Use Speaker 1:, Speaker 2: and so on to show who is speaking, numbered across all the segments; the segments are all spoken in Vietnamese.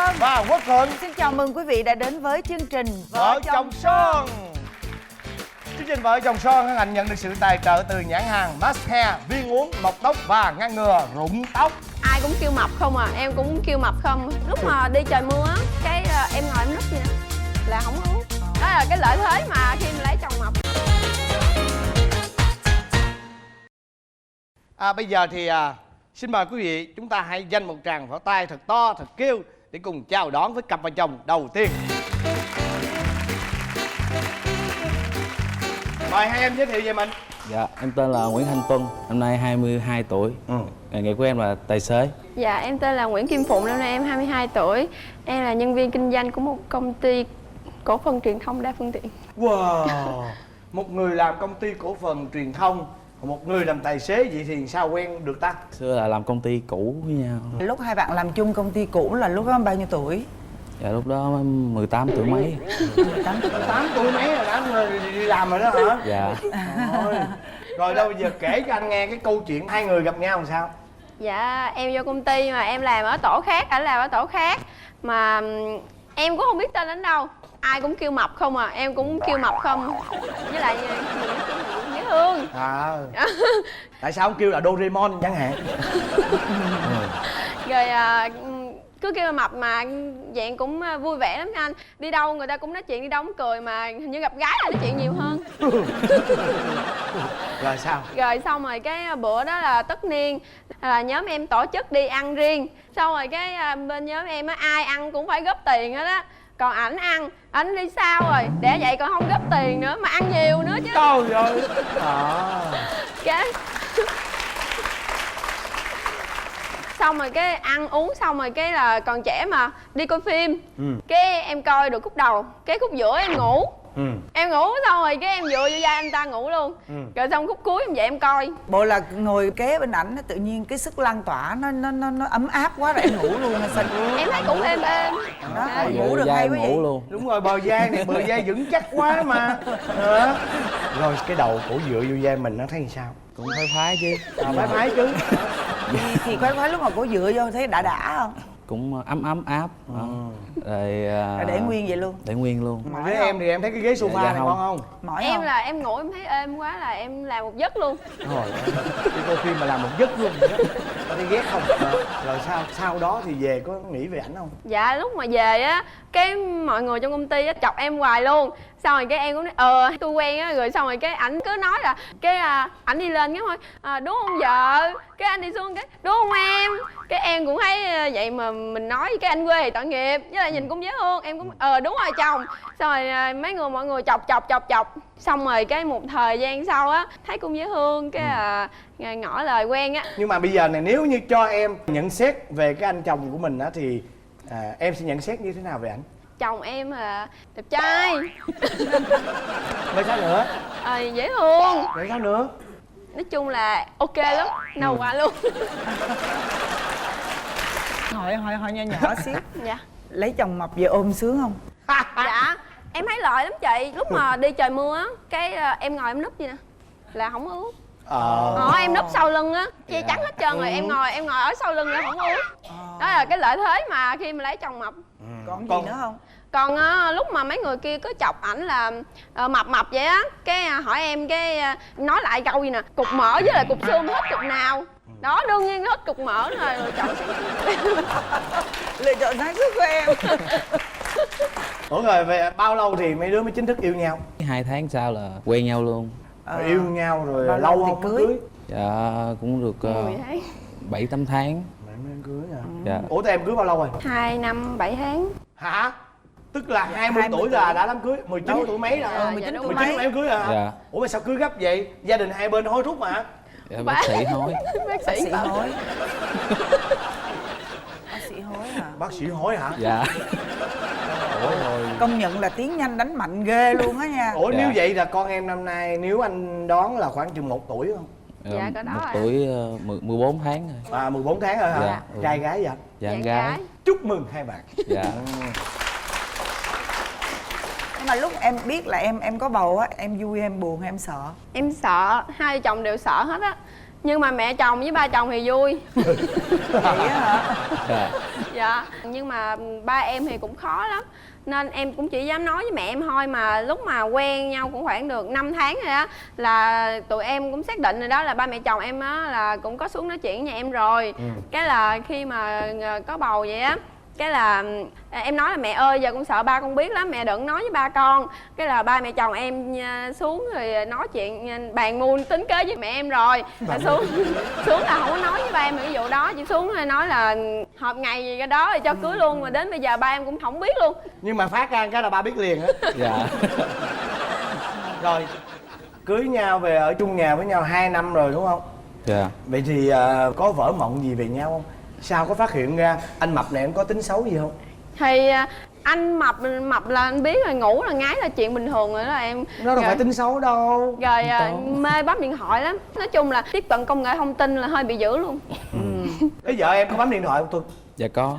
Speaker 1: Sơn
Speaker 2: và Quốc Thuận.
Speaker 1: xin chào mừng quý vị đã đến với chương trình
Speaker 2: Vợ chồng son. Chương trình Vợ chồng son hân hạnh nhận được sự tài trợ từ nhãn hàng Mask Hair, viên uống mọc tóc và ngăn ngừa rụng tóc.
Speaker 3: Ai cũng kêu mập không à, em cũng kêu mập không. Lúc mà đi trời mưa á, cái em ngồi em núp vậy đó là không ướt. Đó là cái lợi thế mà khi mình lấy chồng mập.
Speaker 2: Bây giờ thì xin mời quý vị chúng ta hãy dành một tràng pháo tay thật to, thật kêu để cùng chào đón với cặp vợ chồng đầu tiên. Mời hai em giới thiệu về mình.
Speaker 4: Dạ, em tên là Nguyễn Thanh Tuân, năm nay 22 tuổi. Nghề nghiệp của em là tài xế.
Speaker 3: Dạ, em tên là Nguyễn Kim Phụng, năm nay em 22 tuổi. Em là nhân viên kinh doanh của một công ty cổ phần truyền thông đa phương tiện.
Speaker 2: Wow, một người làm công ty cổ phần truyền thông, một người làm tài xế, vậy thì sao quen được ta?
Speaker 4: Xưa là làm công ty cũ với nhau.
Speaker 1: Lúc hai bạn làm chung công ty cũ là lúc đó bao nhiêu tuổi?
Speaker 4: Dạ, lúc đó 18 tuổi mấy.
Speaker 2: 18 tuổi mấy rồi đã đi làm rồi đó hả?
Speaker 4: Dạ.
Speaker 2: Rồi đâu bây giờ kể cho anh nghe cái câu chuyện hai người gặp nhau làm sao?
Speaker 3: Dạ, em vô công ty mà em làm ở tổ khác, ảnh làm ở tổ khác. Mà em cũng không biết tên ảnh đâu. Ai cũng kêu mập không à, em cũng kêu mập không. Với lại mình cũng dễ thương.
Speaker 2: Tại sao không kêu là Doraemon chẳng hạn?
Speaker 3: Rồi cứ kêu là mập mà dạng cũng vui vẻ lắm anh. Đi đâu người ta cũng nói chuyện, đi đâu cũng cười, mà hình như gặp gái là nói chuyện nhiều hơn.
Speaker 2: Rồi sao?
Speaker 3: Rồi xong rồi cái bữa đó là tất niên, là nhóm em tổ chức đi ăn riêng. Xong rồi cái bên nhóm em á, ai ăn cũng phải góp tiền hết á. Còn ảnh ăn, ảnh đi sao rồi, để vậy còn không góp tiền nữa, mà ăn nhiều nữa chứ.
Speaker 2: Trời ơi.
Speaker 3: Cái xong rồi cái ăn uống xong rồi cái là còn trẻ mà đi coi phim. Cái em coi được khúc đầu, cái khúc giữa em ngủ. Em ngủ xong rồi cái em dựa vô vai anh ta ngủ luôn. Rồi xong khúc cuối em dậy em coi.
Speaker 1: Bộ là ngồi kế bên ảnh tự nhiên cái sức lan tỏa nó ấm áp quá rồi em ngủ luôn hay sao?
Speaker 3: Em thấy cũng êm êm.
Speaker 1: Đó,
Speaker 4: Dạ,
Speaker 1: ngủ được
Speaker 4: vai
Speaker 1: hay
Speaker 4: em
Speaker 1: quá
Speaker 4: ngủ
Speaker 1: vậy.
Speaker 4: luôn.
Speaker 2: Đúng rồi, bờ vai này, bờ vai vững chắc quá mà. Rồi cái đầu cổ dựa vô vai mình nó thấy làm sao?
Speaker 4: Cũng phái chứ.
Speaker 2: Phái phái chứ.
Speaker 1: Thì khoái lúc mà cổ dựa vô thấy đã không?
Speaker 4: Cũng ấm áp. Rồi
Speaker 1: Rồi để nguyên vậy luôn.
Speaker 4: để nguyên luôn.
Speaker 2: Mà với em thì em thấy cái ghế sofa
Speaker 4: Dạ,
Speaker 2: này
Speaker 4: không.
Speaker 2: ngon không?
Speaker 1: Mỏi
Speaker 3: Em
Speaker 1: không?
Speaker 3: là em ngủ em thấy êm quá là em làm một giấc luôn.
Speaker 2: Rồi, đi coi phim mà làm một giấc luôn vậy đó. Có thấy ghét không? Rồi sau đó thì về có nghĩ về ảnh không?
Speaker 3: Dạ lúc mà về á, cái mọi người trong công ty á chọc em hoài luôn. Xong rồi cái em cũng nói tôi quen á, rồi xong rồi cái ảnh cứ nói là cái ảnh đi lên cái thôi đúng không vợ, cái anh đi xuống cái đúng không em, cái em cũng thấy vậy mà mình nói với cái anh quê thì tội nghiệp, với lại nhìn cũng dễ thương, em cũng đúng rồi chồng. Xong rồi mọi người chọc xong rồi cái một thời gian sau á thấy cũng dễ thương, cái ngỏ lời quen á.
Speaker 2: Nhưng mà bây giờ này, nếu như cho em nhận xét về cái anh chồng của mình á thì em sẽ nhận xét như thế nào về ảnh?
Speaker 3: Chồng em là đẹp trai.
Speaker 2: Rồi sao nữa?
Speaker 3: Dễ thương.
Speaker 2: Rồi sao nữa?
Speaker 3: Nói chung là ok lắm, nào qua luôn.
Speaker 1: Hỏi nhỏ nhỏ xíu.
Speaker 3: Dạ.
Speaker 1: Lấy chồng mập về ôm sướng không?
Speaker 3: Dạ, em thấy lợi lắm chị. Lúc mà đi trời mưa á, cái em ngồi em núp vậy nè là không ướt. Em núp sau lưng á, che chắn hết trơn rồi, em ngồi ở sau lưng là không ướt. Đó là cái lợi thế mà khi mà lấy chồng mập.
Speaker 1: Còn gì nữa không?
Speaker 3: Còn lúc mà mấy người kia cứ chọc ảnh là mập vậy á, cái hỏi em cái nói lại câu gì nè, cục mỡ với lại cục xương hết cục nào. Đó, đương nhiên hết cục mỡ rồi, lựa chọn
Speaker 1: Lựa chọn sáng suốt của em.
Speaker 2: Ủa rồi về bao lâu thì mấy đứa mới chính thức yêu nhau?
Speaker 4: 2 tháng sau là quen nhau luôn.
Speaker 2: Rồi yêu nhau rồi
Speaker 1: bao
Speaker 2: lâu
Speaker 1: lâu thì
Speaker 2: không
Speaker 1: cưới?
Speaker 4: Dạ, cũng được
Speaker 3: 10 tháng.
Speaker 4: 7-8 tháng.
Speaker 2: Mày mới cưới à?
Speaker 4: Dạ.
Speaker 2: Ủa tụi em cưới bao lâu rồi?
Speaker 3: 2 năm 7 tháng.
Speaker 2: Hả? Tức là 20 tuổi là đã đám cưới, 19 tuổi mấy rồi?
Speaker 3: Dạ,
Speaker 1: 19
Speaker 3: đúng
Speaker 1: tuổi
Speaker 3: rồi.
Speaker 2: 19 tuổi em cưới hả?
Speaker 4: Dạ.
Speaker 2: Ủa mà sao cưới gấp vậy? Gia đình hai bên hối thúc mà.
Speaker 4: Dạ, bác sĩ nói.
Speaker 3: Bác
Speaker 1: Bác
Speaker 3: sĩ
Speaker 1: sĩ
Speaker 3: bảo.
Speaker 1: hối. Bác sĩ hối hả?
Speaker 2: Bác sĩ hối hả?
Speaker 4: Dạ. Ủa rồi.
Speaker 1: Công nhận là tiếng nhanh đánh mạnh ghê luôn á nha.
Speaker 2: Ủa
Speaker 4: Dạ.
Speaker 2: nếu vậy là con em năm nay nếu anh đoán là khoảng chừng 1 tuổi không?
Speaker 3: Dạ, có đó
Speaker 4: 1
Speaker 3: rồi.
Speaker 4: tuổi 14 tháng rồi.
Speaker 2: 14 tháng rồi hả?
Speaker 4: Dạ.
Speaker 2: Trai gái vậy?
Speaker 4: Dạ,
Speaker 3: Dạ,
Speaker 4: gái.
Speaker 2: Chúc mừng hai bạn.
Speaker 4: Dạ.
Speaker 1: Nhưng mà lúc em biết là em có bầu á, em vui em buồn hay em sợ?
Speaker 3: Em sợ, hai vợ chồng đều sợ hết á. Nhưng mà mẹ chồng với ba chồng thì vui.
Speaker 1: Vậy á hả?
Speaker 4: Dạ.
Speaker 3: Dạ. Nhưng mà ba em thì cũng khó lắm. Nên em cũng chỉ dám nói với mẹ em thôi. Mà lúc mà quen nhau cũng khoảng được 5 tháng rồi đó, là tụi em cũng xác định rồi đó, là ba mẹ chồng em á là cũng có xuống nói chuyện với nhà em rồi. Cái là khi mà có bầu vậy á, cái là em nói là mẹ ơi giờ con sợ ba con biết lắm, mẹ đừng nói với ba con. Cái là ba mẹ chồng em xuống rồi nói chuyện bàn muôn tính kế với mẹ em rồi. Là xuống là không có nói với ba em về cái vụ đó, chỉ xuống nói là họp ngày gì cái đó rồi cho cưới luôn. Mà đến bây giờ ba em cũng không biết luôn.
Speaker 2: Nhưng mà phát ra cái là ba biết liền á.
Speaker 4: Dạ.
Speaker 2: Rồi cưới nhau về ở chung nhà với nhau 2 năm rồi đúng không?
Speaker 4: Dạ.
Speaker 2: Vậy thì có vỡ mộng gì về nhau không? Sao có phát hiện ra anh Mập này em có tính xấu gì không?
Speaker 3: Thì anh mập là anh biết rồi, ngủ là ngái là chuyện bình thường rồi đó em.
Speaker 2: Nó đâu phải tính xấu đâu.
Speaker 3: Rồi mê bấm điện thoại lắm. Nói chung là tiếp cận công nghệ thông tin là hơi bị dữ luôn.
Speaker 2: Cái vợ em có bấm điện thoại không Tuấn?
Speaker 4: Dạ có.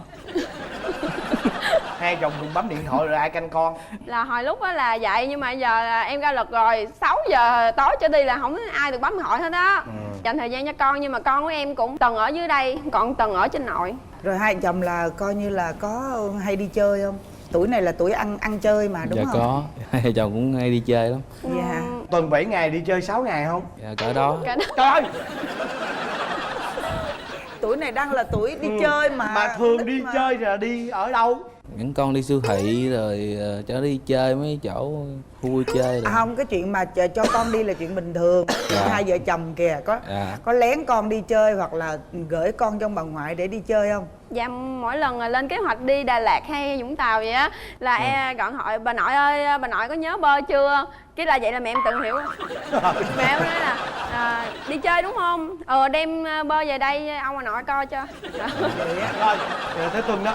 Speaker 2: Hai chồng cùng bấm điện thoại rồi ai canh con?
Speaker 3: Là hồi lúc đó là vậy, nhưng mà giờ là em ra luật rồi, 6 giờ tối trở đi là không có ai được bấm điện thoại hết á. Dành thời gian cho con, nhưng mà con của em cũng từng ở dưới đây, còn từng ở trên nội.
Speaker 1: Rồi hai vợ chồng là coi như là có hay đi chơi không? Tuổi này là tuổi ăn chơi mà đúng
Speaker 4: Dạ
Speaker 1: không?
Speaker 4: có. Hai vợ chồng cũng hay đi chơi lắm.
Speaker 1: Dạ.
Speaker 2: Tuần 7 ngày đi chơi 6 ngày không?
Speaker 4: Dạ cỡ đó.
Speaker 3: Cả đó.
Speaker 2: Trời ơi!
Speaker 1: Tuổi này đang là tuổi đi chơi mà.
Speaker 2: Mà thường đi
Speaker 1: mà.
Speaker 2: chơi là đi ở đâu?
Speaker 4: Dẫn con đi siêu thị rồi cho đi chơi mấy chỗ khu vui chơi rồi.
Speaker 1: Không, cái chuyện mà cho con đi là chuyện bình thường.
Speaker 4: Dạ.
Speaker 1: Hai vợ chồng kìa
Speaker 4: Dạ.
Speaker 1: có lén con đi chơi hoặc là gửi con trong bà ngoại để đi chơi không?
Speaker 3: Dạ mỗi lần lên kế hoạch đi Đà Lạt hay Vũng Tàu vậy á là em gọi hỏi bà nội ơi, bà nội có nhớ bơi chưa? Cái là vậy là mẹ em tự hiểu. Mẹ em nói là đi chơi đúng không? Đem bơi về đây ông bà nội coi cho.
Speaker 2: Rồi, thế Tuần đó.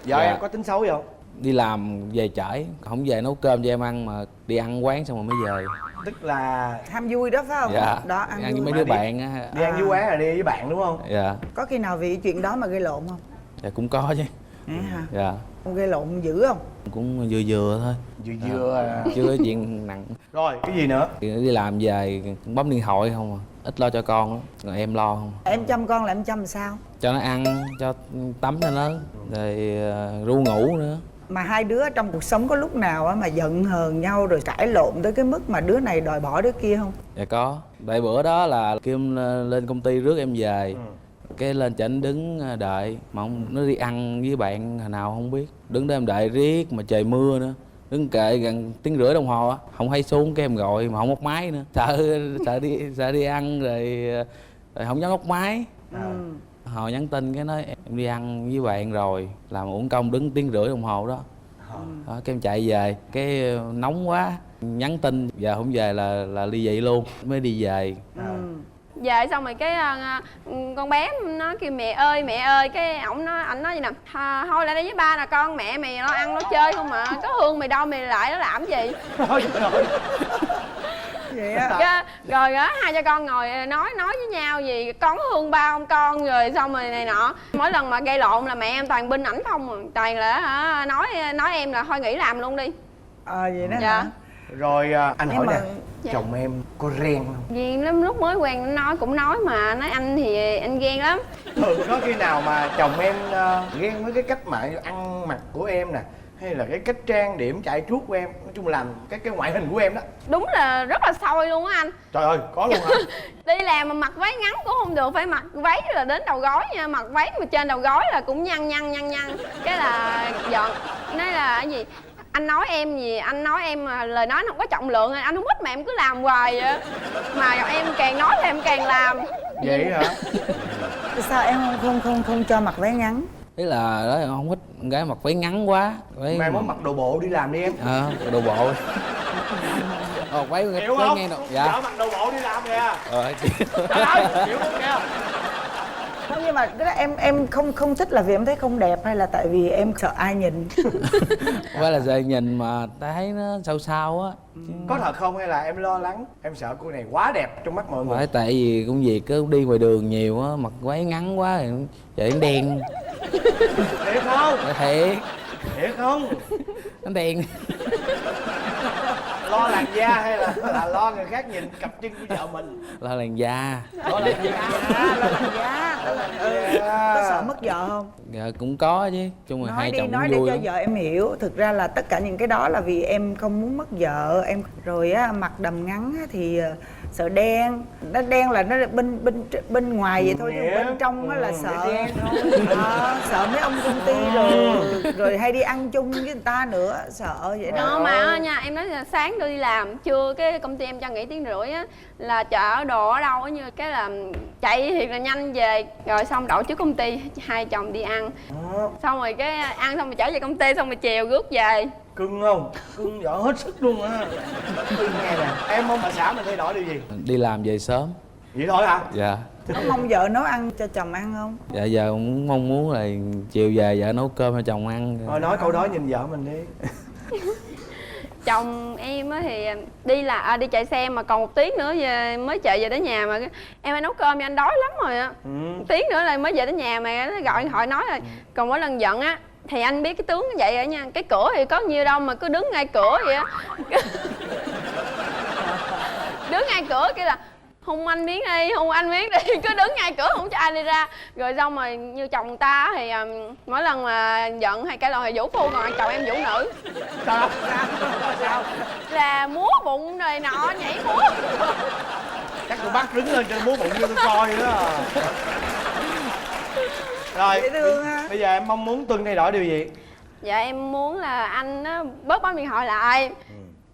Speaker 2: Vợ
Speaker 4: Dạ.
Speaker 2: em có tính xấu gì không?
Speaker 4: Đi làm về trễ, không về nấu cơm cho em ăn mà đi ăn quán xong rồi mới về.
Speaker 2: Tức là
Speaker 1: Ham vui đó phải không?
Speaker 4: Dạ.
Speaker 1: Đó, ăn
Speaker 4: ăn với
Speaker 1: vui.
Speaker 4: mấy đứa bạn á.
Speaker 2: đi ăn với quán là đi với bạn đúng không?
Speaker 4: Dạ.
Speaker 1: Có khi nào vì chuyện đó mà gây lộn không?
Speaker 4: Dạ cũng có chứ.
Speaker 1: Hả?
Speaker 4: Dạ.
Speaker 1: Không gây lộn dữ không?
Speaker 4: Cũng vừa vừa thôi.
Speaker 2: Vừa à.
Speaker 4: Chưa có chuyện nặng.
Speaker 2: Rồi, cái gì nữa?
Speaker 4: Thì đi làm về bấm điện thoại không à, ít lo cho con lắm, rồi em lo không.
Speaker 1: Em chăm con là em chăm làm sao?
Speaker 4: Cho nó ăn, cho tắm cho nó, rồi ru ngủ nữa.
Speaker 1: Mà hai đứa trong cuộc sống có lúc nào á mà giận hờn nhau rồi cãi lộn tới cái mức mà đứa này đòi bỏ đứa kia không?
Speaker 4: Dạ có. Tại bữa đó là Kim lên công ty rước em về, cái lên chảnh đứng đợi mà nó đi ăn với bạn hồi nào không biết, đứng đó em đợi riết mà trời mưa nữa, đứng kệ gần tiếng rưỡi đồng hồ á, không hay xuống, cái em gọi mà không móc máy nữa, sợ đi ăn rồi không dám móc máy. Hồi nhắn tin cái nói em đi ăn với bạn rồi, làm uổng công đứng tiếng rưỡi đồng hồ đó. Đó, cái em chạy về, cái nóng quá nhắn tin giờ không về là ly dị luôn, mới đi về.
Speaker 3: Về xong rồi cái con bé nó kêu mẹ ơi, cái ảnh nói gì nè, thôi lại đây với ba nè con, mẹ mày nó ăn nó chơi không mà, có Hương mày đâu mày lại nó làm gì.
Speaker 1: Vậy á.
Speaker 3: Rồi á hai cha con ngồi nói với nhau gì con có Hương ba không con, rồi xong rồi này nọ. Mỗi lần mà gây lộn là mẹ em toàn binh ảnh không à. Toàn là nói em là thôi nghỉ làm luôn đi.
Speaker 1: Vậy đó
Speaker 3: Dạ.
Speaker 1: hả?
Speaker 2: Rồi anh
Speaker 1: Nhưng
Speaker 2: hỏi
Speaker 1: mà-
Speaker 2: nè,
Speaker 3: Dạ.
Speaker 2: chồng em có ghen không?
Speaker 3: Vì lúc mới quen nó cũng nói mà, nói anh thì anh ghen lắm.
Speaker 2: Thường có khi nào mà chồng em ghen với cái cách mà ăn mặc của em nè, hay là cái cách trang điểm chạy chuốt của em, nói chung làm cái ngoại hình của em đó?
Speaker 3: Đúng là rất là soi luôn á anh.
Speaker 2: Trời ơi, có luôn hả?
Speaker 3: Đi làm mà mặc váy ngắn cũng không được, phải mặc váy là đến đầu gối nha, mặc váy mà trên đầu gối là cũng nhăn. Cái là giận, nói là cái gì anh nói em gì, anh nói em mà lời nói nó không có trọng lượng, anh không thích mà em cứ làm hoài vậy. Mà em càng nói thì em càng làm.
Speaker 2: Vậy hả?
Speaker 1: Sao em không cho mặc váy ngắn?
Speaker 4: Thế là đó, không thích con gái mặc váy ngắn quá, váy
Speaker 2: Mai mốt mặc đồ bộ đi làm đi em.
Speaker 4: đồ bộ. Váy
Speaker 2: Hiểu
Speaker 4: váy
Speaker 2: không?
Speaker 4: ngang đầu.
Speaker 2: Vợ
Speaker 4: Dạ.
Speaker 2: mặc đồ bộ đi làm kìa. Trời
Speaker 4: Trời
Speaker 2: ơi, hiểu luôn kìa.
Speaker 1: Không, nhưng mà cái đó em không thích là vì em thấy không đẹp hay là tại vì em sợ ai nhìn?
Speaker 4: Phải là giờ nhìn mà ta thấy nó sao á.
Speaker 2: Có thật không hay là em lo lắng, em sợ cô này quá đẹp trong mắt mọi người?
Speaker 4: Phải tại vì công việc cứ đi ngoài đường nhiều á, mặc váy ngắn quá thì trời nó đen.
Speaker 2: Thiệt không?
Speaker 4: Thiệt,
Speaker 2: Thiệt không?
Speaker 4: nó đen.
Speaker 2: Lo làn da hay là lo người khác nhìn cặp chân của vợ mình?
Speaker 4: Lo làn da.
Speaker 2: Lo làn da.
Speaker 1: Lo làn da. Có sợ mất vợ không?
Speaker 4: Dạ cũng có chứ, chung là hai chồng
Speaker 1: Nói
Speaker 4: cũng
Speaker 1: để
Speaker 4: vui
Speaker 1: cho
Speaker 4: lắm.
Speaker 1: vợ em hiểu. Thực ra là tất cả những cái đó là vì em không muốn mất vợ em. Rồi á, mặc đầm ngắn á, thì sợ đen. Nó đen là nó bên ngoài vậy thôi, chứ bên trong á là sợ. Sợ mấy ông công ty rồi hay đi ăn chung với người ta nữa, sợ vậy đó.
Speaker 3: Đó mà nha, em nói là sáng tôi đi làm, trưa cái công ty em cho nghỉ 1 tiếng rưỡi á, là chở đồ ở đâu á, như cái là chạy thiệt là nhanh về, rồi xong đậu trước công ty, hai chồng đi ăn, xong rồi cái ăn xong rồi trở về công ty, xong rồi chiều rước về.
Speaker 2: Cưng không? Cưng vợ hết sức luôn á. Cưng nghe nè, em mong bà xã mình thay đổi điều gì?
Speaker 4: Đi làm về sớm.
Speaker 2: Vậy thôi hả?
Speaker 4: Dạ.
Speaker 1: Có mong vợ nấu ăn cho chồng ăn không?
Speaker 4: Dạ giờ cũng mong muốn là chiều về vợ nấu cơm cho chồng ăn.
Speaker 2: Thôi nói câu đó nhìn vợ mình đi.
Speaker 3: Chồng em á thì đi chạy xe mà còn 1 tiếng nữa về mới chạy về đến nhà, mà em phải nấu cơm cho anh đói lắm rồi á. 1 tiếng nữa là mới về đến nhà, mà nó gọi điện thoại nói rồi. Còn mỗi lần giận á thì anh biết cái tướng như vậy rồi nha, cái cửa thì có nhiêu đâu mà cứ đứng ngay cửa vậy á. Đứng ngay cửa kia là hôn anh miếng đi, hôn anh miếng đi, cứ đứng ngay cửa không cho ai đi ra. Rồi xong rồi như chồng người ta thì mỗi lần mà giận hay cãi lộn thì vũ phu, còn chồng em vũ nữ.
Speaker 2: Sao?
Speaker 3: Là múa bụng rồi nọ, nhảy múa.
Speaker 2: Chắc tụi bác đứng lên cho múa bụng cho tôi coi nữa à. Rồi,
Speaker 1: Dễ thương ha.
Speaker 2: bây giờ em mong muốn Tuân thay đổi điều gì?
Speaker 3: Dạ em muốn là anh á bớt bấm điện thoại lại.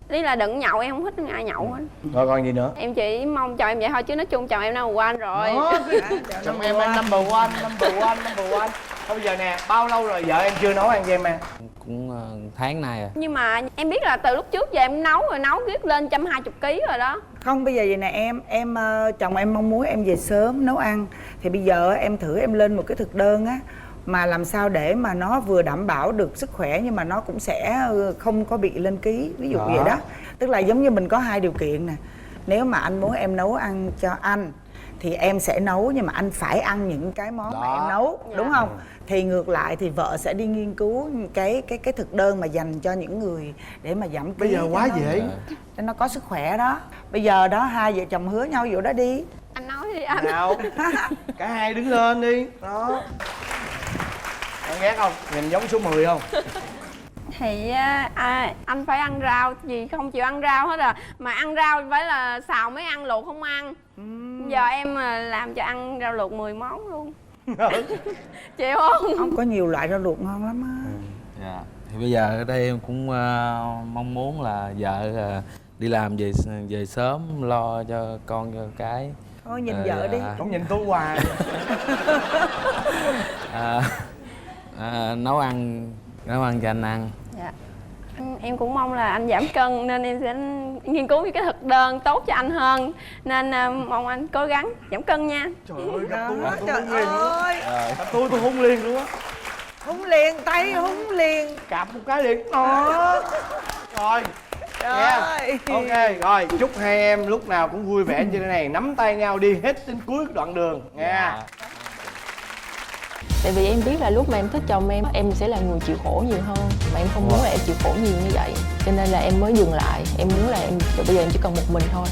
Speaker 3: Ý là đừng nhậu, em không thích ai nhậu hết.
Speaker 2: Rồi còn gì nữa?
Speaker 3: Em chỉ mong chồng em vậy thôi, chứ nói chung chồng em number one rồi.
Speaker 2: Chồng em number one. Thôi bây giờ nè, bao lâu rồi vợ em chưa nấu ăn cho em ăn?
Speaker 4: Cũng tháng nay à.
Speaker 3: Nhưng mà em biết là từ lúc trước giờ em nấu riết lên 120 kg rồi đó.
Speaker 1: Không, bây giờ vậy nè em chồng em mong muốn em về sớm nấu ăn. Thì bây giờ em thử em lên một cái thực đơn á, mà làm sao để mà nó vừa đảm bảo được sức khỏe nhưng mà nó cũng sẽ không có bị lên ký, ví dụ vậy đó. Tức là giống như mình có 2 điều kiện nè. Nếu mà anh muốn em nấu ăn cho anh thì em sẽ nấu, nhưng mà anh phải ăn những cái món mà em nấu, đúng không? Thì ngược lại thì vợ sẽ đi nghiên cứu cái thực đơn mà dành cho những người để mà giảm ký.
Speaker 2: Bây giờ quá dễ.
Speaker 1: Cho nó có sức khỏe đó. Bây giờ đó hai vợ chồng hứa nhau vụ đó đi.
Speaker 3: Anh nói đi anh.
Speaker 2: Nào, cả hai đứng lên đi. Đó. Em ghét không? Nhìn giống số 10 không?
Speaker 3: Thì anh phải ăn rau, gì không chịu ăn rau hết à. Mà ăn rau phải là xào mới ăn, luộc không ăn. Giờ em làm cho ăn rau luộc 10 món luôn. Chịu không?
Speaker 1: Không, có nhiều loại rau luộc ngon lắm á.
Speaker 4: Dạ. Thì bây giờ ở đây em cũng mong muốn là vợ đi làm về sớm, lo cho con cho cái.
Speaker 1: Thôi nhìn vợ đi.
Speaker 2: Không nhìn tôi hoài.
Speaker 4: Nấu ăn cho anh ăn.
Speaker 3: Dạ. Em cũng mong là anh giảm cân, nên em sẽ nghiên cứu những cái thực đơn tốt cho anh hơn. Nên mong anh cố gắng giảm cân nha.
Speaker 2: Trời ơi, gặp tôi
Speaker 1: Trời
Speaker 2: hung liền luôn.
Speaker 1: ơi,
Speaker 2: Gặp tôi hung liền luôn á.
Speaker 1: húng liền, tay húng liền.
Speaker 2: Cạp một cái liền. Đó. Rồi.
Speaker 1: Trời
Speaker 2: Nha.
Speaker 1: ơi.
Speaker 2: Ok, rồi chúc hai em lúc nào cũng vui vẻ như thế này, nắm tay nhau đi hết đến cuối đoạn đường nha.
Speaker 5: Tại vì em biết là lúc mà em thích chồng em sẽ là người chịu khổ nhiều hơn. Mà em không muốn là em chịu khổ nhiều như vậy. Cho nên là em mới dừng lại. Em muốn là bây giờ em chỉ cần một mình thôi.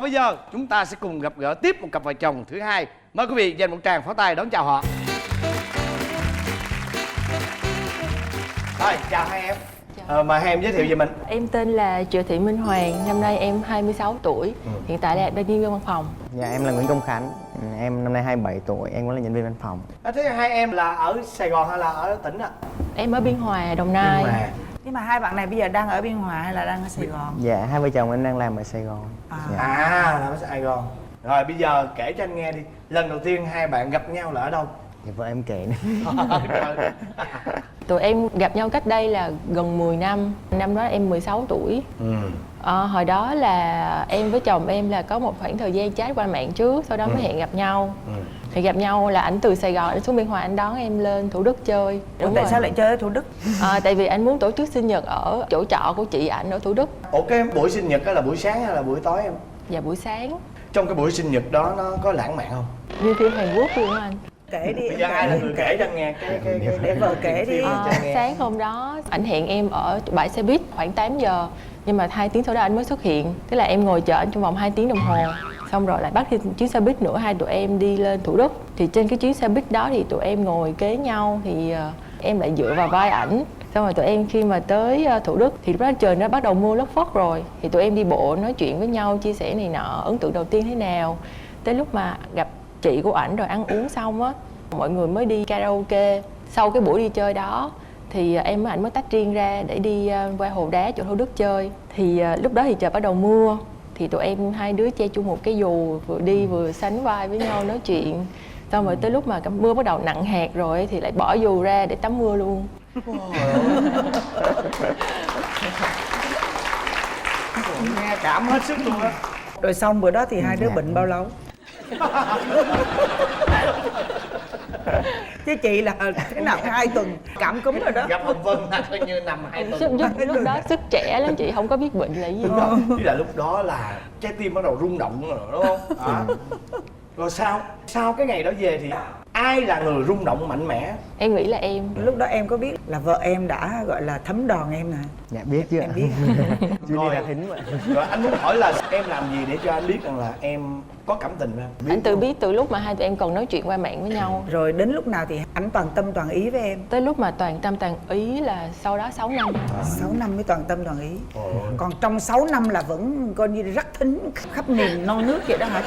Speaker 2: Bây giờ chúng ta sẽ cùng gặp gỡ tiếp một cặp vợ chồng thứ hai. Mời quý vị dành một tràng pháo tay đón chào họ. Rồi, chào hai em. Mời hai em giới thiệu về mình.
Speaker 5: Em tên là Triệu Thị Minh Hoàng, năm nay em 26 tuổi. Hiện tại là đang nhân viên văn phòng.
Speaker 6: Dạ em là Nguyễn Công Khánh, em năm nay 27 tuổi, em cũng là nhân viên văn phòng.
Speaker 2: Thế hai em là ở Sài Gòn hay là ở tỉnh ạ?
Speaker 5: Em ở Biên Hòa, Đồng Nai.
Speaker 2: Biên Hòa.
Speaker 1: Nhưng mà hai bạn này bây giờ đang ở Biên Hòa hay là đang ở Sài Gòn?
Speaker 6: Dạ hai vợ chồng em đang làm ở Sài Gòn.
Speaker 2: À, làm ở Sài Gòn. Rồi bây giờ kể cho anh nghe đi. Lần đầu tiên hai bạn gặp nhau là ở đâu?
Speaker 6: Dạ vợ em kể nữa.
Speaker 5: Tụi em gặp nhau cách đây là gần 10 năm. Năm đó em 16 tuổi. Hồi đó là em với chồng em là có một khoảng thời gian chat qua mạng trước, sau đó mới hẹn gặp nhau. Thì gặp nhau là ảnh từ Sài Gòn anh xuống Biên Hòa, anh đón em lên Thủ Đức chơi.
Speaker 1: Ủa, tại sao lại chơi ở Thủ Đức?
Speaker 5: Tại vì anh muốn tổ chức sinh nhật ở chỗ trọ của chị ảnh ở Thủ Đức.
Speaker 2: Ủa cái buổi sinh nhật đó là buổi sáng hay là buổi tối em?
Speaker 5: Dạ buổi sáng.
Speaker 2: Trong cái buổi sinh nhật đó nó có lãng mạn không?
Speaker 5: Như phim Hàn Quốc luôn anh.
Speaker 1: Kể đi.
Speaker 2: Bây giờ ai là người kể cho nghe cái
Speaker 1: Để vợ kể đi.
Speaker 2: cho nghe.
Speaker 5: Sáng hôm đó ảnh hẹn em ở bãi xe buýt khoảng 8 giờ, nhưng mà 2 tiếng sau đó anh mới xuất hiện. Tức là em ngồi chờ anh trong vòng 2 tiếng đồng hồ, xong rồi lại bắt thêm chuyến xe buýt nữa, hai tụi em đi lên Thủ Đức. Thì trên cái chuyến xe buýt đó thì tụi em ngồi kế nhau, thì em lại dựa vào vai ảnh. Xong rồi tụi em khi mà tới Thủ Đức thì lúc đó trời nó bắt đầu mưa lất phất rồi, thì tụi em đi bộ nói chuyện với nhau, chia sẻ này nọ, ấn tượng đầu tiên thế nào. Tới lúc mà gặp chị của ảnh rồi ăn uống xong á, mọi người mới đi karaoke. Sau cái buổi đi chơi đó thì em với ảnh mới tách riêng ra để đi qua hồ đá chỗ Thủ Đức chơi. Thì lúc đó thì trời bắt đầu mưa, thì tụi em hai đứa che chung một cái dù, vừa đi vừa sánh vai với nhau nói chuyện. Xong rồi tới lúc mà mưa bắt đầu nặng hạt rồi thì lại bỏ dù ra để tắm mưa luôn.
Speaker 2: Nghe cảm hết sức luôn á.
Speaker 1: Rồi xong bữa đó thì hai đứa bệnh bao lâu? Chứ chị là thế nào 2 tuần cảm cúm rồi đó.
Speaker 2: Gặp Hồng Vân là coi như nằm 2 tuần.
Speaker 5: Lúc đó sức trẻ lắm chị, không có biết bệnh là gì.
Speaker 2: Tức là lúc đó là trái tim bắt đầu rung động rồi đúng không? Rồi sau cái ngày đó về thì ai là người rung động mạnh mẽ?
Speaker 5: Em nghĩ là em.
Speaker 1: Lúc đó em có biết là vợ em đã gọi là thấm đòn em nè?
Speaker 6: Dạ biết chứ ạ.
Speaker 1: Em biết.
Speaker 6: Chưa
Speaker 2: Rồi.
Speaker 6: đi là thính mà.
Speaker 2: Rồi anh muốn hỏi là em làm gì để cho anh biết rằng là em có cảm tình với em?
Speaker 5: Anh tự biết từ lúc mà hai tụi em còn nói chuyện qua mạng với nhau.
Speaker 1: Rồi đến lúc nào thì anh toàn tâm toàn ý với em?
Speaker 5: Tới lúc mà toàn tâm toàn ý là sau đó 6 năm.
Speaker 1: 6 năm mới toàn tâm toàn ý. Còn trong 6 năm là vẫn coi như rắc thính khắp miền non nước vậy đó hả?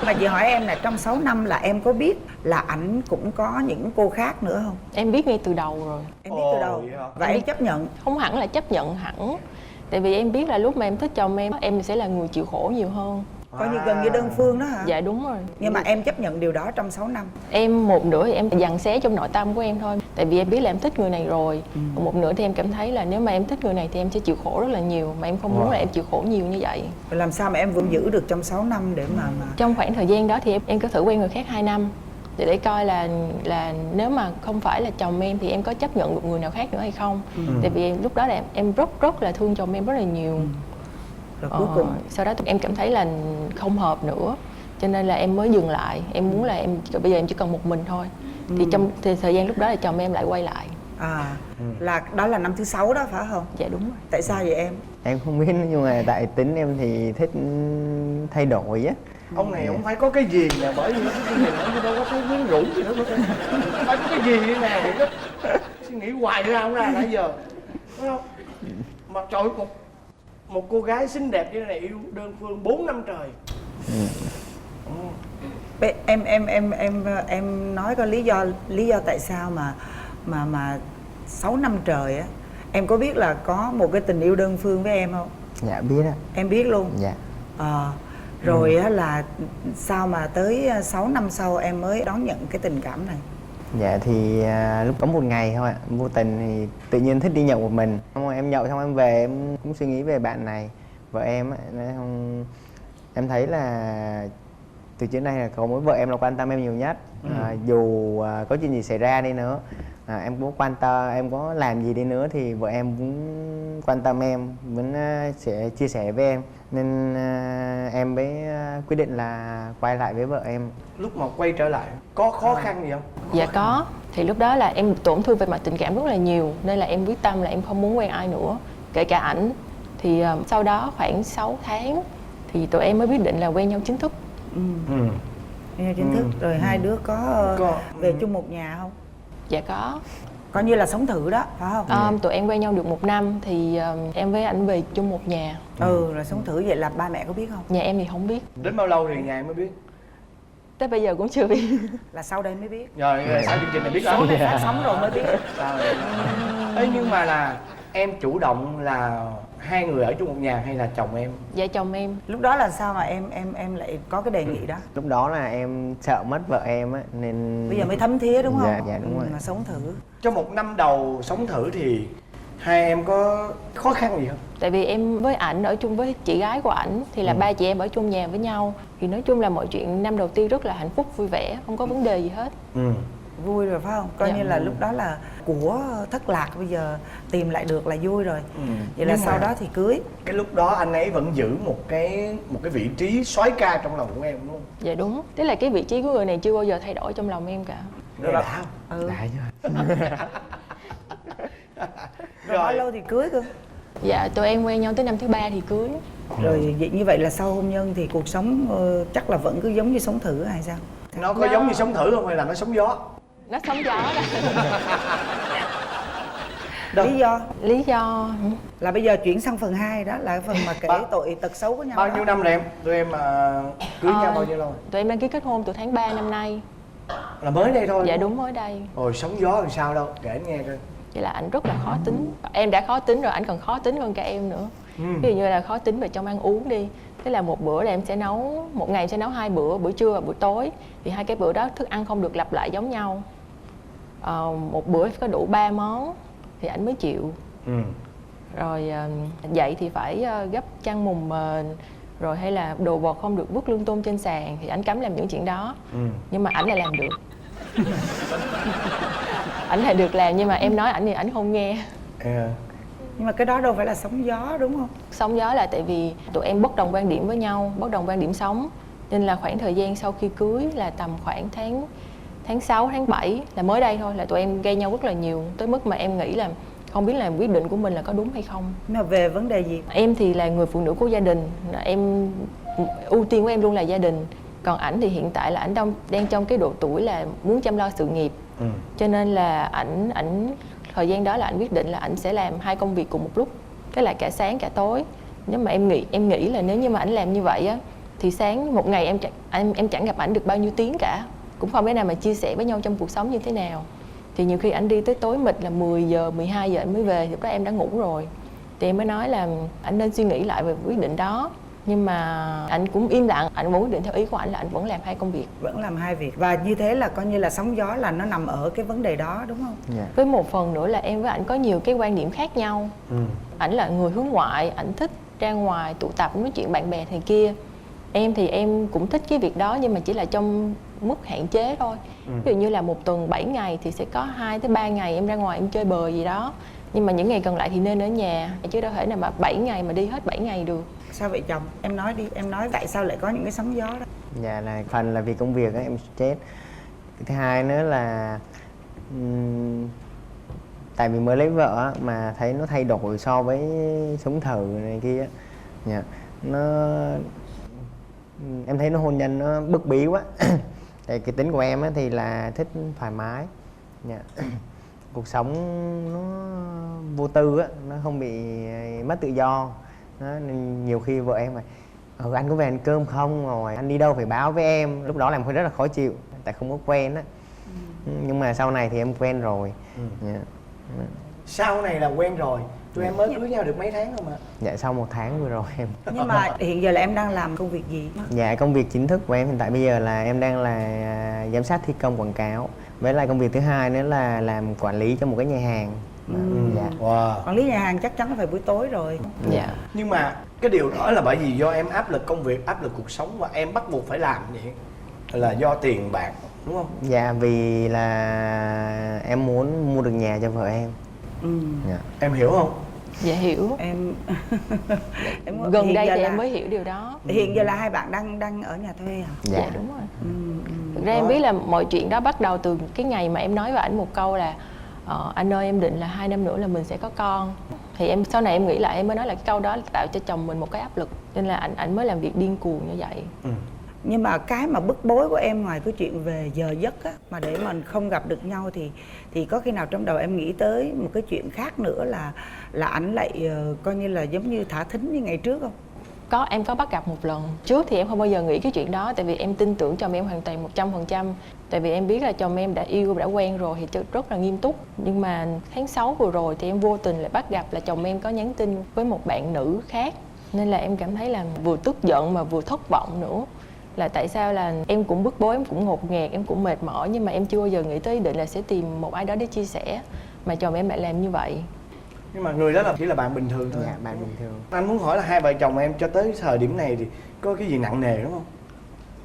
Speaker 1: Mà chị hỏi em là trong 6 năm là em có biết là ảnh cũng có những cô khác nữa không?
Speaker 5: Em biết ngay từ đầu rồi.
Speaker 1: Em biết từ đâu?
Speaker 2: vậy hả?
Speaker 1: Và em chấp nhận?
Speaker 5: Không hẳn là chấp nhận hẳn. Tại vì em biết là lúc mà em thích chồng em sẽ là người chịu khổ nhiều hơn.
Speaker 1: Coi như gần như đơn phương đó hả?
Speaker 5: Dạ đúng rồi.
Speaker 1: Nhưng mà em chấp nhận điều đó trong 6 năm.
Speaker 5: Em một nửa thì em dằn xé trong nội tâm của em thôi. Tại vì em biết là em thích người này rồi. Còn một nửa thì em cảm thấy là nếu mà em thích người này thì em sẽ chịu khổ rất là nhiều. Mà em không muốn là em chịu khổ nhiều như vậy.
Speaker 1: Rồi làm sao mà em vẫn giữ được trong 6 năm để mà
Speaker 5: Trong khoảng thời gian đó thì em có thử quen người khác 2 năm để coi là nếu mà không phải là chồng em thì em có chấp nhận được người nào khác nữa hay không. Tại vì lúc đó là em rất là thương chồng em rất là nhiều.
Speaker 1: rồi cuối cùng
Speaker 5: Sau đó em cảm thấy là không hợp nữa, cho nên là em mới dừng lại. Em muốn là bây giờ em chỉ cần một mình thôi. Thì trong thời gian lúc đó là chồng em lại quay lại.
Speaker 1: là đó là năm thứ 6 đó phải không?
Speaker 5: Dạ đúng rồi.
Speaker 1: Tại sao vậy em?
Speaker 6: Em không biết nhưng mà tại tính em thì thích thay đổi á.
Speaker 2: Ông này không phải có cái gì nè, bởi vì cái gì nó đâu có thấy quyến rũ gì hết. Phải có cái gì nè, thì suy nghĩ hoài ra không ra nãy giờ, đúng không? Mà trời ơi, một cô gái xinh đẹp như thế này yêu đơn phương 4 năm trời.
Speaker 1: Em nói có lý do tại sao mà 6 năm trời á, em có biết là có một cái tình yêu đơn phương với em không?
Speaker 6: Dạ biết ạ.
Speaker 1: Em biết luôn.
Speaker 6: Dạ.
Speaker 1: Rồi á là sao mà tới 6 năm sau em mới đón nhận cái tình cảm này?
Speaker 6: Dạ thì lúc có một ngày thôi ạ, vô tình thì tự nhiên thích đi nhậu một mình. Xong rồi em nhậu xong em về em cũng suy nghĩ về bạn này, vợ em ấy. Em thấy là từ trước nay là có mỗi vợ em là quan tâm em nhiều nhất. Dù có chuyện gì xảy ra đi nữa, em cũng quan tâm, em có làm gì đi nữa thì vợ em cũng quan tâm em, vẫn sẽ chia sẻ với em. Nên em mới quyết định là quay lại với vợ em.
Speaker 2: Lúc mà quay trở lại có khó khăn gì không?
Speaker 5: Dạ có. Thì lúc đó là em tổn thương về mặt tình cảm rất là nhiều, nên là em quyết tâm là em không muốn quen ai nữa, kể cả ảnh. Thì sau đó khoảng 6 tháng thì tụi em mới quyết định là quen nhau chính thức.
Speaker 1: Quen nhau chính thức. Rồi hai đứa có về chung một nhà không?
Speaker 5: Dạ có.
Speaker 1: Coi như là sống thử đó phải không?
Speaker 5: Tụi em quen nhau được 1 năm thì em với ảnh về chung một nhà.
Speaker 1: Rồi sống thử vậy là ba mẹ có biết không?
Speaker 5: Nhà em thì không biết.
Speaker 2: Đến bao lâu thì nhà em mới biết?
Speaker 5: Tới bây giờ cũng chưa biết.
Speaker 1: Là sau đây mới biết.
Speaker 2: Rồi sau chương trình này biết
Speaker 1: Số
Speaker 2: đó.
Speaker 1: này phát sóng rồi mới biết.
Speaker 2: Sao vậy? Ê, nhưng mà là em chủ động là hai người ở chung một nhà hay là chồng em?
Speaker 5: Dạ chồng em.
Speaker 1: Lúc đó là sao mà em lại có cái đề nghị đó?
Speaker 6: Lúc đó là em sợ mất vợ em á, nên
Speaker 1: Bây giờ mới thấm thía đúng không?
Speaker 6: Dạ đúng rồi.
Speaker 1: Mà sống thử.
Speaker 2: Trong 1 năm đầu sống thử thì hai em có khó khăn gì không?
Speaker 5: Tại vì em với ảnh ở chung với chị gái của ảnh thì là ba chị em ở chung nhà với nhau. Thì nói chung là mọi chuyện năm đầu tiên rất là hạnh phúc vui vẻ, không có vấn đề gì hết.
Speaker 1: Vui rồi phải không? Coi
Speaker 5: Dạ.
Speaker 1: như là lúc đó là của thất lạc, bây giờ tìm lại được là vui rồi. Vậy là
Speaker 2: Nhưng
Speaker 1: sau
Speaker 2: mà
Speaker 1: đó thì cưới.
Speaker 2: cái lúc đó anh ấy vẫn giữ một cái vị trí soái ca trong lòng của em đúng không?
Speaker 5: Dạ đúng, tức là cái vị trí của người này chưa bao giờ thay đổi trong lòng em cả.
Speaker 2: Nghe đã không?
Speaker 1: Ừ.
Speaker 6: Đã chứ.
Speaker 1: Rồi bao lâu thì cưới cơ?
Speaker 5: Dạ tụi em quen nhau tới năm thứ 3 thì cưới.
Speaker 1: Rồi vậy như vậy là sau hôn nhân thì cuộc sống chắc là vẫn cứ giống như sống thử hay sao?
Speaker 2: Nó có giống như sống thử không hay là nó sống gió?
Speaker 5: Nó sóng gió đó. Lý do
Speaker 1: Là bây giờ chuyển sang phần 2 đó là cái phần mà kể tội tật xấu của nhau.
Speaker 2: Bao
Speaker 1: đó.
Speaker 2: nhiêu năm rồi em? Tụi em cưới nhau bao nhiêu lâu rồi?
Speaker 5: Tụi em đăng ký kết hôn từ tháng 3 năm nay.
Speaker 2: Là mới đây thôi?
Speaker 5: Dạ đúng, mới đây.
Speaker 2: Rồi sóng gió làm sao đâu, kể anh nghe coi.
Speaker 5: Vậy là ảnh rất là khó tính. Em đã khó tính rồi, ảnh còn khó tính hơn cả em nữa. Ví dụ như là khó tính về trong ăn uống đi. Tức là một bữa là em sẽ nấu, một ngày em sẽ nấu 2 bữa, bữa trưa và bữa tối. Thì 2 cái bữa đó thức ăn không được lặp lại giống nhau. Một bữa phải có đủ 3 món thì ảnh mới chịu. Rồi dậy thì phải gấp chăn mùng mền, rồi hay là đồ vật không được vứt lung tung trên sàn thì ảnh cấm làm những chuyện đó. Nhưng mà ảnh lại làm được. Ảnh lại được làm, nhưng mà em nói ảnh thì ảnh không nghe.
Speaker 1: Nhưng mà cái đó đâu phải là sóng gió đúng không?
Speaker 5: Sóng gió là tại vì tụi em bất đồng quan điểm với nhau, bất đồng quan điểm sống. Nên là khoảng thời gian sau khi cưới là tầm khoảng tháng 6, tháng 7 là mới đây thôi, là tụi em gây nhau rất là nhiều. Tới mức mà em nghĩ là không biết là quyết định của mình là có đúng hay không.
Speaker 1: Nhưng mà về vấn đề gì?
Speaker 5: Em thì là người phụ nữ của gia đình, em ưu tiên của em luôn là gia đình. Còn ảnh thì hiện tại là ảnh đang trong cái độ tuổi là muốn chăm lo sự nghiệp. Cho nên là ảnh thời gian đó là ảnh quyết định là ảnh sẽ làm 2 công việc cùng một lúc, cái là cả sáng cả tối. Nếu mà em nghĩ là nếu như mà ảnh làm như vậy á thì sáng một ngày em chẳng gặp ảnh được bao nhiêu tiếng cả, cũng không biết nào mà chia sẻ với nhau trong cuộc sống như thế nào. Thì nhiều khi ảnh đi tới tối mịt là 10 giờ, 12 giờ ảnh mới về, lúc đó em đã ngủ rồi. Thì em mới nói là ảnh nên suy nghĩ lại về quyết định đó. Nhưng mà ảnh cũng im lặng, ảnh vẫn quyết định theo ý của ảnh là ảnh vẫn làm 2 công việc.
Speaker 1: Vẫn làm 2 việc. Và như thế là coi như là sóng gió là nó nằm ở cái vấn đề đó đúng không?
Speaker 6: Dạ.
Speaker 5: Với một phần nữa là em với ảnh có nhiều cái quan điểm khác nhau. Ảnh là người hướng ngoại, ảnh thích ra ngoài tụ tập nói chuyện bạn bè này kia. Em thì em cũng thích cái việc đó nhưng mà chỉ là trong mức hạn chế thôi. Ví dụ như là một tuần 7 ngày thì sẽ có 2 tới 3 ngày em ra ngoài em chơi bời gì đó. Nhưng mà những ngày còn lại thì nên ở nhà, chứ đâu thể nào mà 7 ngày mà đi hết 7 ngày được.
Speaker 1: Sao vậy chồng? Em nói đi, em nói tại sao lại có những cái sóng gió đó?
Speaker 6: Dạ là phần là vì công việc á, em stress. Thứ hai nữa là tại vì mới lấy vợ á, mà thấy nó thay đổi so với sống thử này kia á. Dạ. Em thấy nó hôn nhân nó bức bí quá. Tại cái tính của em á, thì là thích thoải mái. Dạ. Cuộc sống nó vô tư á, nó không bị mất tự do. Đó, nên nhiều khi vợ em mà anh có về ăn cơm không, rồi anh đi đâu phải báo với em. Lúc đó làm hơi rất là khó chịu tại không có quen á. Nhưng mà sau này thì em quen rồi. Yeah.
Speaker 2: Sau này là quen rồi. Tụi em mới cưới nhau được mấy tháng không ạ?
Speaker 6: Dạ sau 1 tháng vừa rồi em.
Speaker 1: Nhưng mà hiện giờ là em đang làm công việc gì?
Speaker 6: Dạ công việc chính thức của em hiện tại bây giờ là em đang là giám sát thi công quảng cáo. Với lại công việc thứ hai nữa là làm quản lý cho một cái nhà hàng. Dạ.
Speaker 2: Wow.
Speaker 1: Quản lý nhà hàng chắc chắn là phải buổi tối rồi.
Speaker 5: Dạ.
Speaker 2: Nhưng mà cái điều đó là bởi vì do em áp lực công việc, áp lực cuộc sống và em bắt buộc phải làm vậy. Là do tiền bạc đúng không?
Speaker 6: Dạ vì là em muốn mua được nhà cho vợ em. Dạ.
Speaker 2: Em hiểu không?
Speaker 5: Dạ hiểu.
Speaker 1: Em
Speaker 5: Gần
Speaker 1: hiện
Speaker 5: đây
Speaker 1: giờ
Speaker 5: thì
Speaker 1: là-
Speaker 5: em mới hiểu điều đó.
Speaker 1: Hiện giờ là hai bạn đang ở nhà thuê hả?
Speaker 5: Dạ đúng rồi. Thực ra em biết là mọi chuyện đó bắt đầu từ cái ngày mà em nói với ảnh một câu là anh ơi em định là 2 năm nữa là mình sẽ có con. Thì em sau này em nghĩ lại em mới nói là cái câu đó tạo cho chồng mình một cái áp lực, nên là ảnh mới làm việc điên cuồng như vậy.
Speaker 1: Nhưng mà cái mà bức bối của em ngoài cái chuyện về giờ giấc á, mà để mình không gặp được nhau thì có khi nào trong đầu em nghĩ tới một cái chuyện khác nữa là ảnh lại coi như là giống như thả thính như ngày trước không?
Speaker 5: Em có bắt gặp một lần. Trước thì em không bao giờ nghĩ cái chuyện đó, tại vì em tin tưởng chồng em hoàn toàn 100%. Tại vì em biết là chồng em đã yêu, đã quen rồi thì rất là nghiêm túc. Nhưng mà tháng 6 vừa rồi thì em vô tình lại bắt gặp là chồng em có nhắn tin với một bạn nữ khác. Nên là em cảm thấy là vừa tức giận mà vừa thất vọng nữa. Là tại sao là em cũng bức bối, em cũng ngột ngạt, em cũng mệt mỏi, nhưng mà em chưa bao giờ nghĩ tới ý định là sẽ tìm một ai đó để chia sẻ. Mà chồng em lại làm như vậy.
Speaker 2: Nhưng mà người đó là chỉ là bạn bình thường thôi.
Speaker 6: Dạ bạn bình thường.
Speaker 2: Anh muốn hỏi là hai vợ chồng em cho tới thời điểm này thì có cái gì nặng nề đúng không?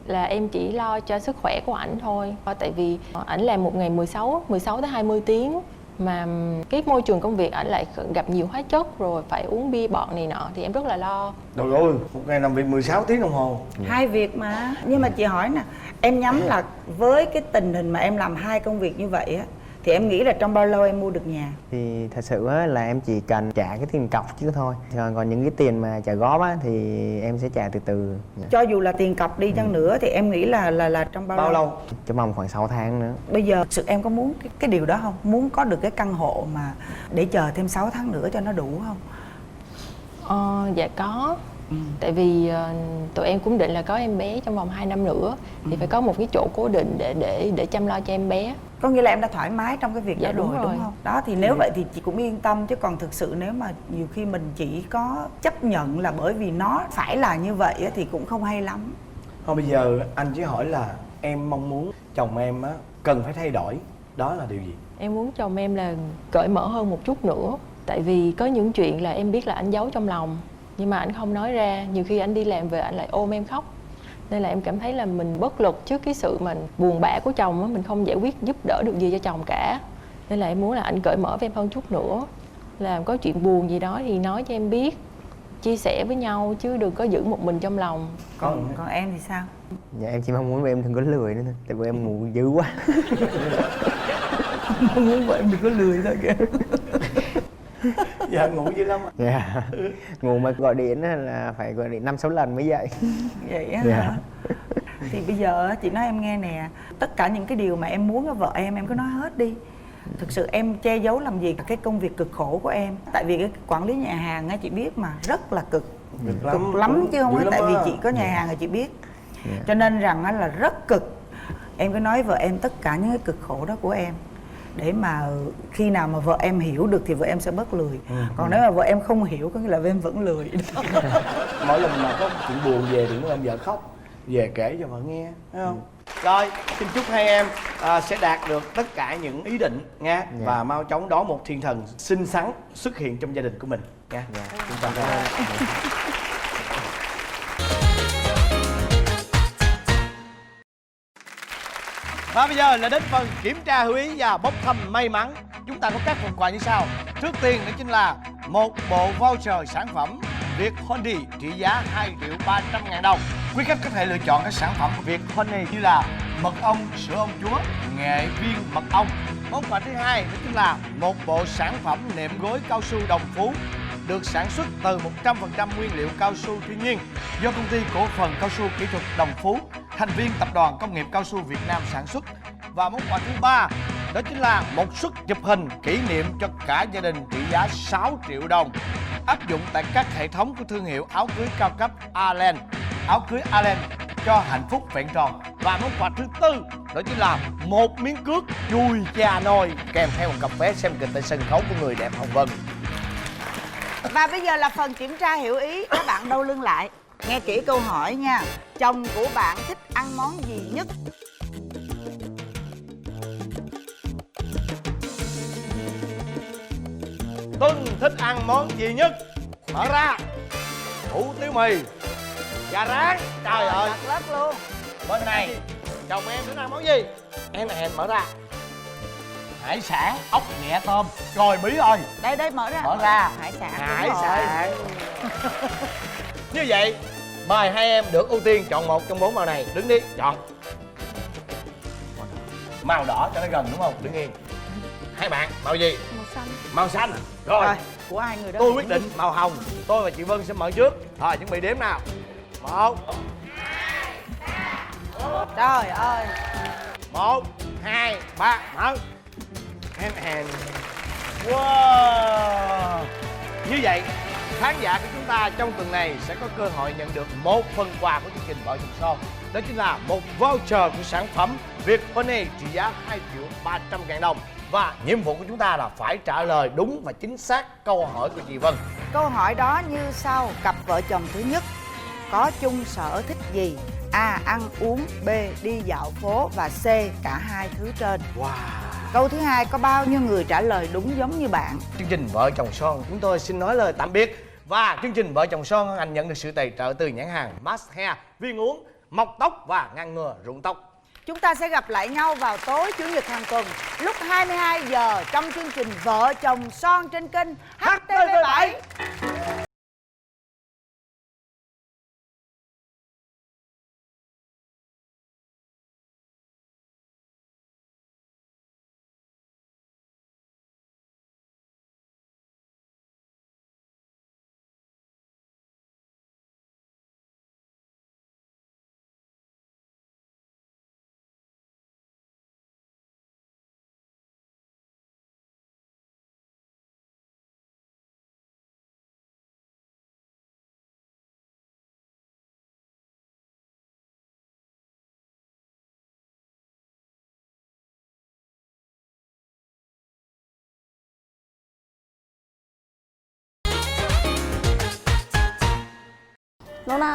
Speaker 5: là em chỉ lo cho sức khỏe của ảnh thôi. Tại vì ảnh làm một ngày 16 tới 20 tiếng mà cái môi trường công việc ảnh lại gặp nhiều hóa chất rồi phải uống bia bọt này nọ thì em rất là lo.
Speaker 2: Trời ơi, một ngày làm việc 16 tiếng đồng hồ.
Speaker 1: Hai việc mà. Nhưng mà chị hỏi nè, em nhắm là với cái tình hình mà em làm hai công việc như vậy á, thì em nghĩ là trong bao lâu em mua được nhà?
Speaker 6: Thì thật sự á, là em chỉ cần trả cái tiền cọc chứ thôi. Còn những cái tiền mà trả góp á, thì em sẽ trả từ từ.
Speaker 1: Cho dù là tiền cọc đi chăng nữa thì em nghĩ là trong bao lâu?
Speaker 6: Trong vòng khoảng 6 tháng nữa.
Speaker 1: Bây giờ thực sự em có muốn cái điều đó không? Muốn có được cái căn hộ mà để chờ thêm 6 tháng nữa cho nó đủ không?
Speaker 5: Dạ có. Tại vì tụi em cũng định là có em bé trong vòng 2 năm nữa thì phải có một cái chỗ cố định để chăm lo cho em bé.
Speaker 1: Có nghĩa là em đã thoải mái trong cái việc
Speaker 5: Dạ,
Speaker 1: đó rồi,
Speaker 5: đúng rồi.
Speaker 1: đúng không? Đó thì nếu vậy thì chị cũng yên tâm, chứ còn thực sự nếu mà nhiều khi mình chỉ có chấp nhận là bởi vì nó phải là như vậy á, thì cũng không hay lắm.
Speaker 2: Thôi bây giờ anh chỉ hỏi là em mong muốn chồng em á cần phải thay đổi, đó là điều gì?
Speaker 5: Em muốn chồng em là cởi mở hơn một chút nữa. Tại vì có những chuyện là em biết là anh giấu trong lòng nhưng mà anh không nói ra. Nhiều khi anh đi làm về anh lại ôm em khóc. Nên là em cảm thấy là mình bất lực trước cái sự mình buồn bã của chồng á, mình không giải quyết giúp đỡ được gì cho chồng cả. Nên là em muốn là anh cởi mở với em hơn chút nữa. Làm có chuyện buồn gì đó thì nói cho em biết, chia sẻ với nhau chứ đừng có giữ một mình trong lòng.
Speaker 1: Còn em thì sao?
Speaker 6: Dạ em chỉ mong muốn em đừng có lười nữa thôi. Tại vì em ngủ dữ quá.
Speaker 1: Mong muốn vậy em đừng có lười thôi kìa.
Speaker 2: Dạ ngủ dữ lắm.
Speaker 6: Dạ. Ngủ mà gọi điện á là phải gọi điện 5-6 lần mới dậy.
Speaker 1: Vậy á
Speaker 6: Dạ.
Speaker 1: hả? Thì bây giờ á, chị nói em nghe nè, tất cả những cái điều mà em muốn ở vợ em cứ nói hết đi. Thực sự em che giấu làm gì cái công việc cực khổ của em. Tại vì cái quản lý nhà hàng á, chị biết mà, rất là cực lắm chứ không phải tại vì chị có nhà hàng thì chị biết. Cho nên rằng á, là rất cực. Em cứ nói vợ em tất cả những cái cực khổ đó của em, để mà khi nào mà vợ em hiểu được thì vợ em sẽ bớt lười. Còn nếu mà vợ em không hiểu có nghĩa là em vẫn lười.
Speaker 2: Mỗi lần mà có chuyện buồn về thì nó làm vợ khóc, về kể cho vợ nghe, thấy không? Rồi, xin chúc hai em sẽ đạt được tất cả những ý định nha. Và mau chóng đón một thiên thần xinh xắn xuất hiện trong gia đình của mình nha. Chúng ta cảm ơn. Và bây giờ là đến phần kiểm tra hữu ý và bốc thăm may mắn. Chúng ta có các phần quà như sau. Trước tiên đó chính là một bộ voucher sản phẩm Việt Honey trị giá 2.300.000 đồng. Quý khách có thể lựa chọn các sản phẩm của Việt Honey như là mật ong, sữa ong chúa, nghệ viên mật ong. Món quà thứ hai đó chính là một bộ sản phẩm nệm gối cao su Đồng Phú, được sản xuất từ 100% nguyên liệu cao su thiên nhiên do công ty cổ phần cao su kỹ thuật Đồng Phú, thành viên tập đoàn công nghiệp cao su Việt Nam sản xuất. Và món quà thứ ba đó chính là một suất chụp hình kỷ niệm cho cả gia đình trị giá 6 triệu đồng, áp dụng tại các hệ thống của thương hiệu áo cưới cao cấp Allen. Áo cưới Allen cho hạnh phúc vẹn tròn. Và món quà thứ tư đó chính là một miếng cước chui cha nôi kèm theo một cặp vé xem kịch tại sân khấu của người đẹp Hồng Vân.
Speaker 1: Và bây giờ là phần kiểm tra hiểu ý. Các bạn đâu lưng lại, nghe kỹ câu hỏi nha. Chồng của bạn thích ăn món gì nhất?
Speaker 2: Tuân thích ăn món gì nhất? Mở ra. Hủ tiếu mì, gà rán. Trời ơi,
Speaker 1: Lật lất luôn.
Speaker 2: bên này chồng em thích ăn món gì? Em mở ra. Hải sản, ốc nhẹ tôm. Rồi bí ơi.
Speaker 1: Đây mở ra.
Speaker 2: Mở ra.
Speaker 1: Hải sản.
Speaker 2: Hải
Speaker 1: đúng rồi.
Speaker 2: sản. Như vậy mời hai em được ưu tiên chọn một trong 4 màu này. Đứng đi, chọn. Màu đỏ cho nó gần đúng không? Đứng yên. Hai bạn, màu gì?
Speaker 3: Màu xanh.
Speaker 2: Màu xanh. Rồi,
Speaker 1: Rồi, của hai người đó.
Speaker 2: tôi quyết định màu hồng. Tôi và chị Vân sẽ mở trước. Rồi, chuẩn bị đếm nào. 1.
Speaker 1: Trời ơi.
Speaker 2: 1, 2, 3, mở. Wow. Như vậy, khán giả của chúng ta trong tuần này sẽ có cơ hội nhận được một phần quà của chương trình Vợ Chồng Son. Đó chính là một voucher của sản phẩm Việt Honey trị giá 2.300.000 đồng. Và nhiệm vụ của chúng ta là phải trả lời đúng và chính xác câu hỏi của chị Vân.
Speaker 1: Câu hỏi đó như sau. Cặp vợ chồng thứ nhất có chung sở thích gì? A. Ăn uống. B. Đi dạo phố. Và C. Cả hai thứ trên.
Speaker 2: Wow.
Speaker 1: Câu thứ hai, có bao nhiêu người trả lời đúng giống như bạn?
Speaker 2: Chương trình Vợ Chồng Son chúng tôi xin nói lời tạm biệt. Và chương trình Vợ Chồng Son anh nhận được sự tài trợ từ nhãn hàng Max Hair, viên uống mọc tóc và ngăn ngừa rụng tóc.
Speaker 1: Chúng ta sẽ gặp lại nhau vào tối Chủ nhật hàng tuần lúc 22 giờ trong chương trình Vợ Chồng Son trên kênh HTV7.
Speaker 7: Nó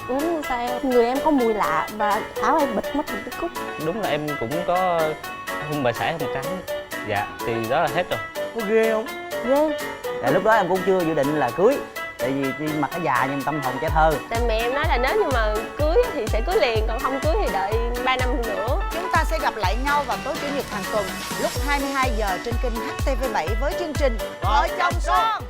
Speaker 7: uống say người em có mùi lạ và áo em bịt mất một cái cúc.
Speaker 8: Đúng là em cũng có hung bà xã một cái. Dạ, thì đó là hết rồi.
Speaker 2: Có ghê không?
Speaker 7: Ghê.
Speaker 9: Là lúc đó em cũng chưa dự định là cưới, tại vì đi mặc cái già nhưng tâm hồn trẻ thơ.
Speaker 3: Tại mẹ em nói là nếu như mà cưới thì sẽ cưới liền, còn không cưới thì đợi 3 năm nữa.
Speaker 1: Chúng ta sẽ gặp lại nhau vào tối Chủ nhật hàng tuần lúc 22 giờ trên kênh HTV7 với chương trình Vợ Chồng Son.